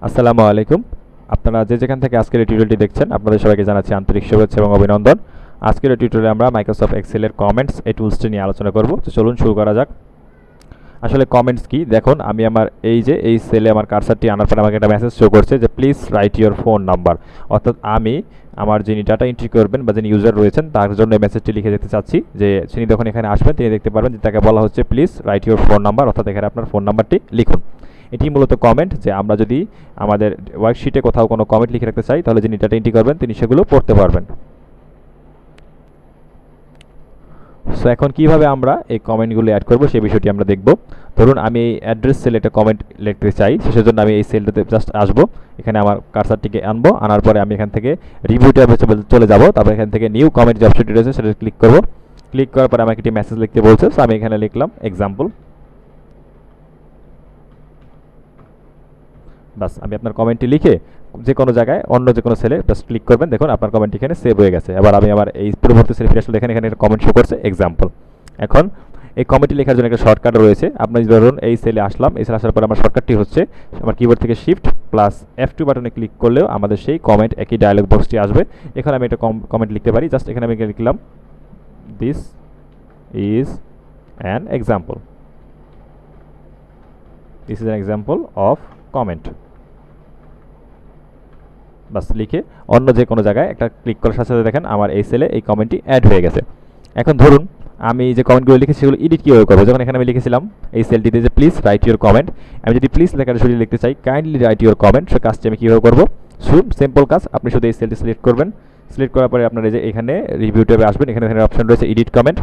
আসসালামু আলাইকুম। আপনারা যেখান থেকে আজকের এই টিউটোরিয়ালটি দেখছেন আপনাদের সবাইকে জানাচ্ছি আন্তরিক শুভেচ্ছা এবং অভিনন্দন। আজকের এই টিউটোরিয়ালে আমরা মাইক্রোসফট এক্সেলের কমেন্টস এই টুলসটি নিয়ে আলোচনা করব। তো চলুন শুরু করা যাক। আসলে কমেন্টস কি, দেখুন আমি আমার এই সেলে আমার কার্সারটি আনার পরে আমাকে একটা মেসেজ শো করছে যে please write your phone number. অর্থাৎ আমি আমার যিনি ডাটা এন্ট্রি করবেন বা যিনি ইউজার রয়েছেন তার জন্য এই মেসেজটি লিখে যেতে চাচ্ছি যে তিনি যখন এখানে আসবেন তিনি দেখতে পারবেন যে তাকে বলা হচ্ছে please write your phone number, অর্থাৎ এখানে আপনার ফোন নাম্বারটি লিখুন। এটি মূলত কমেন্ট, যে আমরা যদি আমাদের ওয়ার্কশিটে কোথাও কোনো কমেন্ট লিখে রাখতে চাই তাহলে যিনি ডাটা এন্ট্রি করবেন তিনি সেগুলো পড়তে পারবেন। সো এখন কিভাবে আমরা এই কমেন্টগুলো অ্যাড করব সেই বিষয়টি আমরা দেখব। ধরুন আমি এই অ্যাড্রেস সেলে একটা কমেন্ট লিখতে চাই, সেজন্য আমি এই সেলটাতে জাস্ট আসবো, এখানে আমার কার্সারটিকে আনবো, আনার পরে আমি এখান থেকে রিভিউ ট্যাবে চলে যাব, তারপর এখান থেকে নিউ কমেন্ট যে অপশনটি রয়েছে সেটা ক্লিক করব। ক্লিক করার পরে আমাকে একটি মেসেজ লিখতে বলছে, সো আমি এখানে লিখলাম এক্সাম্পল। বাস, আমি আপনার কমেন্টটি লিখে যে কোনো জায়গায় অন্য যে কোনো সেলে জাস্ট ক্লিক করবেন, দেখুন আপনার কমেন্ট এখানে সেভ হয়ে গেছে। এবার আমি আমার এই পূর্ববর্তী সেলে ফিরে আসলে দেখেন এখানে একটা কমেন্ট শো করছে এক্সাম্পল। এখন এই কমেন্টটি লেখার জন্য একটা শর্টকাট রয়েছে। আপনি ধরুন এই সেলে আসলাম, এই সেলে আসার পরে আমার শর্টকাটটি হচ্ছে আমার কিবোর্ড থেকে শিফট প্লাস F2 বাটনে ক্লিক করলেও আমাদের সেই কমেন্ট একই ডায়লগ বক্সটি আসবে। এখানে আমি একটা কমেন্ট লিখতে পারি, জাস্ট এখানে আমি লিখলাম this is an example, this is an example of comment. বাস লিখে অন্য যে কোনো জায়গায় একটা ক্লিক করার সাথে সাথে দেখেন আমার এই সেলে এই কমেন্টটি অ্যাড হয়ে গেছে। এখন ধরুন আমি যে কমেন্টগুলো লিখেছি সেগুলো এডিট কীভাবে করবো, যখন এখানে আমি লিখেছিলাম এই সেলটিতে যে প্লিজ রাইট ইউর কমেন্ট, আমি যদি প্লিজ লেখাটা সরিয়ে লিখতে চাই কাইন্ডলি রাইট ইউর কমেন্ট, সে কাজটি আমি কীভাবে করবো? সিম্পল কাজ, আপনি শুধু এই সেলটি সিলেক্ট করবেন। সিলেক্ট করার পরে আপনার এই যে এখানে রিভিউ ট্যাবে আসবেন, এখানে অপশন রয়েছে এডিট কমেন্ট,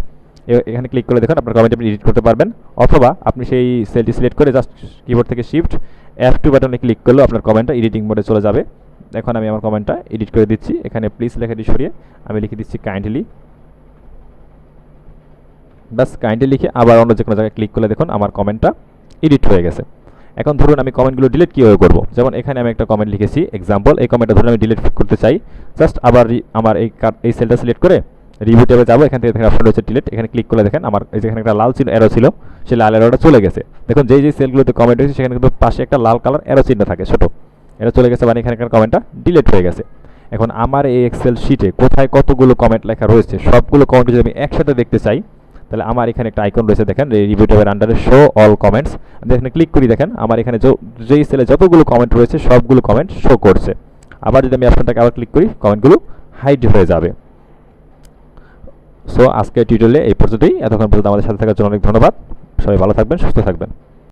এখানে ক্লিক করে দেখুন আপনার কমেন্ট আপনি এডিট করতে পারবেন। অথবা আপনি সেই সেলটি সিলেক্ট করে জাস্ট কিবোর্ড থেকে শিফট F2 বাটনে ক্লিক করলেও আপনার কমেন্টটা এডিটিং মোডে চলে যাবে। এখন আমি আমার কমেন্টটা এডিট করে দিচ্ছি, এখানে প্লিজ লেখাটি সরিয়ে আমি লিখে দিচ্ছি কাইন্ডলি। বাস কাইন্ডলি লিখে আবার অন্য যে কোনো জায়গায় ক্লিক করলে দেখুন আমার কমেন্টটা এডিট হয়ে গেছে। এখন ধরুন আমি কমেন্টগুলো ডিলিট কীভাবে করবো, যেমন এখানে আমি একটা কমেন্ট লিখেছি এক্সাম্পল, এই কমেন্টটা ধরুন আমি ডিলিট করতে চাই, জাস্ট আবার আমার এই সেলটা সিলেক্ট করে রিভিউ ট্যাবে যাবো, এখান থেকে অপশন রয়েছে ডিলিট, এখানে ক্লিক করলে দেখেন আমার এই যেখানে একটা লাল অ্যারো ছিল সেই লাল অ্যারোটা চলে গেছে। দেখুন যেই সেলগুলোতে কমেন্ট হয়েছে সেখানে কিন্তু পাশে একটা লাল কালার অ্যারো চিহ্ন থাকে ছোটো, এটা চলে গেছে, মানে এখানকার কমেন্টটা ডিলিট হয়ে গেছে। এখন আমার এই এক্সেল শিটে কোথায় কতগুলো কমেন্ট লেখা রয়েছে সবগুলো কমেন্ট যদি আমি একসাথে দেখতে চাই তাহলে আমার এখানে একটা আইকন রয়েছে দেখেন রিভিউ ট্যাবের আন্ডারে শো অল কমেন্টস, আমি এখানে ক্লিক করি, দেখেন আমার এখানে যেই সেলে যতগুলো কমেন্ট রয়েছে সবগুলো কমেন্ট শো করছে। আবার যদি আমি অপশনটাকে আবার ক্লিক করি কমেন্টগুলো হাইড হয়ে যাবে। সো আজকের টিউটোরিয়ালে এই পর্যন্তই, এতক্ষণ পর্যন্ত আমাদের সাথে থাকার জন্য অনেক ধন্যবাদ। সবাই ভালো থাকবেন, সুস্থ থাকবেন।